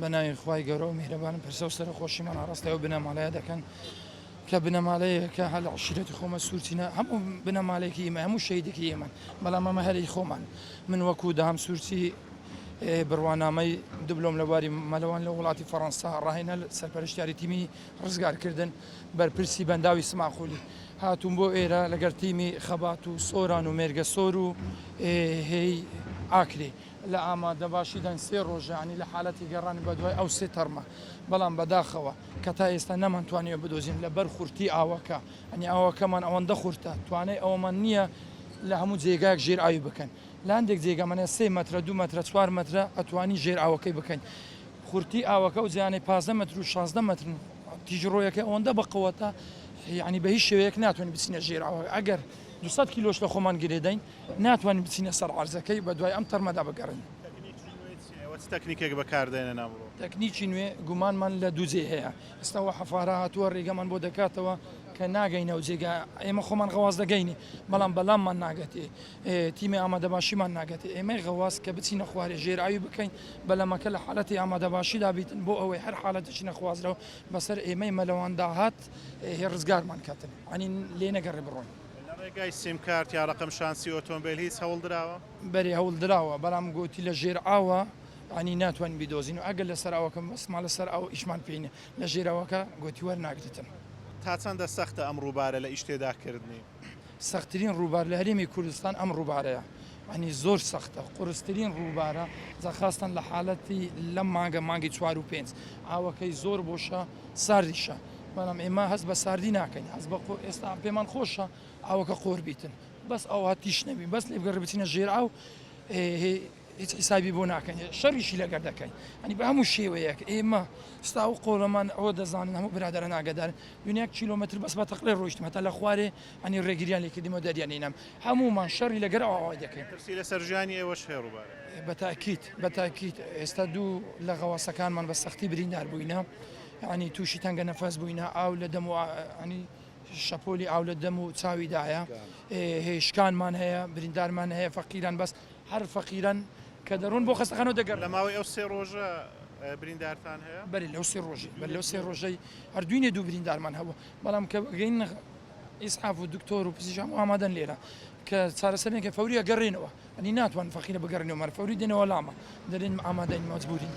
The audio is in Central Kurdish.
بەناوی خوای گەورە و میهرەبان پرسە و سەرخۆشیمان ئاڕاستەوە بنەماڵەیە دەکەن کە بنەماڵەیەکە هەل عشرەتی خۆمە سوورچینە هەموو بنەماڵێکی ئێمە هەموو شەیدێکی ئێمە بەڵام ئەمە هەرەی خۆمان من وەکو داهەم سوورچی بڕوانامەی دبلۆم لە بواری مەلەوان لە وڵاتی فەڕەنسا ڕاهێنە سەرپەرشتیاری تیمی ڕزگارکردن بەرپرسی بەنداوی سماخولی هاتوون بۆ ئێرە لەگەر تیمی خەبات و سۆران و مێرگە سۆر و هەی ئاکرێ لە ئامادە باشیدان سێ ڕۆژانی لە حالەتی گەڕانی بە دوای ئەو سێ تەرمە بەڵام بەداخەوە کە تا ئێستا نەمانتوانێت بدۆزین لە بەر خورتی ئاوەکە ئەنی ئاوەکەمان ئەوەندە خورتە توانای ئەوەمان نییە لە هەموو جێگایك ژێر ئاوی بکەن لە هەندێک جێگەمانە 3 مەترە 2 مەترە 4 مەترە ئەتوانی ژێر ئاوەکەی بکەین خورتی ئاوەکە و جیانەی 15 مەتر و 16 مەتر تیژڕۆیەکە ئەوەندە بەقەوەتە یعنی بە هیچ شێوەیەک ناتوانین بچینە ژێر ئاوە ئەگەر 200 کیلۆش لە خۆمان گرێدەین ناتوانین بچینە سەر عەرزەکەی بە دوای ئەم تەرمەدا بگەڕین تەکنیکێک بەکاردێنە نامڕۆ تەکنیکی نوێ گومانمان لە دووجێ هەیە ئێستاوە حەفارە هاتووە ڕێگەمان بۆ دەکاتەوە کە ناگەینە و جێگا ئێمە خۆمان غەواز دەگەینی بەڵام بەلاممان ناگەتێ تیمی ئامادەباشیمان ناگەتێ ئێمەی غەواز کە بچینە خوارێ ژێرئاوی بکەین بەلەمەکە لە حالەتی ئامادەباشیدا بیتن بۆ ئەوەی هەر حالەتێکی نەخوازرەوە بەسەر ئێمەی مەلەواندا هات ڕزگارمان کاتن ئەنی لێ نەگەڕێ بڕۆین ڕێگای سیمکارت یا ڕقم شانسی ئۆتۆمبیل هیچ هەوڵدراوە بەری هەوڵدراوە بەڵام گوتی لە ژێر ئاوە ئەنی ناتوانین بیدۆزین و ئەگەر لەسەر ئەوەکەم بەسما لەسەر ئەو ئیشمان پێینە لە ژێرەوەکە گوتی وەرناگریتن تا چەندە سەختە ئەم ڕووبارە لە ئیش تێداکردنی سەختترین ڕووبار لە هەرێمی کوردستان ئەم ڕووبارەیە ئەنی زۆر سەختە قورسترین ڕووبارە زەخواستن لە حالەتی لەم مانگی 4 و 5 ئاوەکەی زۆر بۆشە ساردیشە بەڵام ئێمە هەست بە ساردی ناکەین هەست بە ئێستا پێمان خۆشە ئاوەکە قۆر بیتن بەس ئەو هاتیش نەبی بەس لێ بگەڕ بچینە ژێر ئاو هیچ حسابی بۆ ناکەین شەڕیشی لەگەر دەکەین ئەنی بە هەموو شێوەیەک ئێمە ستا و قۆڵەمان ئەوە دەزانن هەموو برادرە ناگەدارن دنیا کیلۆمەتر بەس بە تەقلێ ڕۆیشتم هەتا لە خوارێ ئەنی ڕێگریان لێکردیمە دەریانینەم هەمومان شەڕی لەگەر ئەوەوە دەکەین ترسی لە سەرژانی ئێوەش هەیە ڕووبارە بەتاکیت ئێستا دوو لە غەواسەکانمان بە سەختی بریندار بووینە ینی تووشی تەنگە نەفەس بووینە ئاو لە دەم و ئەنی شەپۆلی ئاو لە دەم و چاویدایە هێشکانمان هەیە بریندارمان هەیە فەقیران بەس هەر فەقیران کە دەڕۆن بۆ خەستەخانەوە دەگەڕ لە ماوەی ئەو 3 ڕۆژە بریندارتان هەیە بەری لەو 3 ڕۆژی بەر لەو 3 ڕۆژەی هەردوینێ دوو بریندارمان هەبوو بەڵام کە گەین ئیسعاف و دکتۆر و پزیشک ئامادەن لێرە کە چارەسەرێکە فەوریە گەڕێنەوە ئەنی ناتوان فەقیرە بگەڕێنەوە مەرە فەوری دێنەوە لامە دەرێن ئامادەین مەجبورین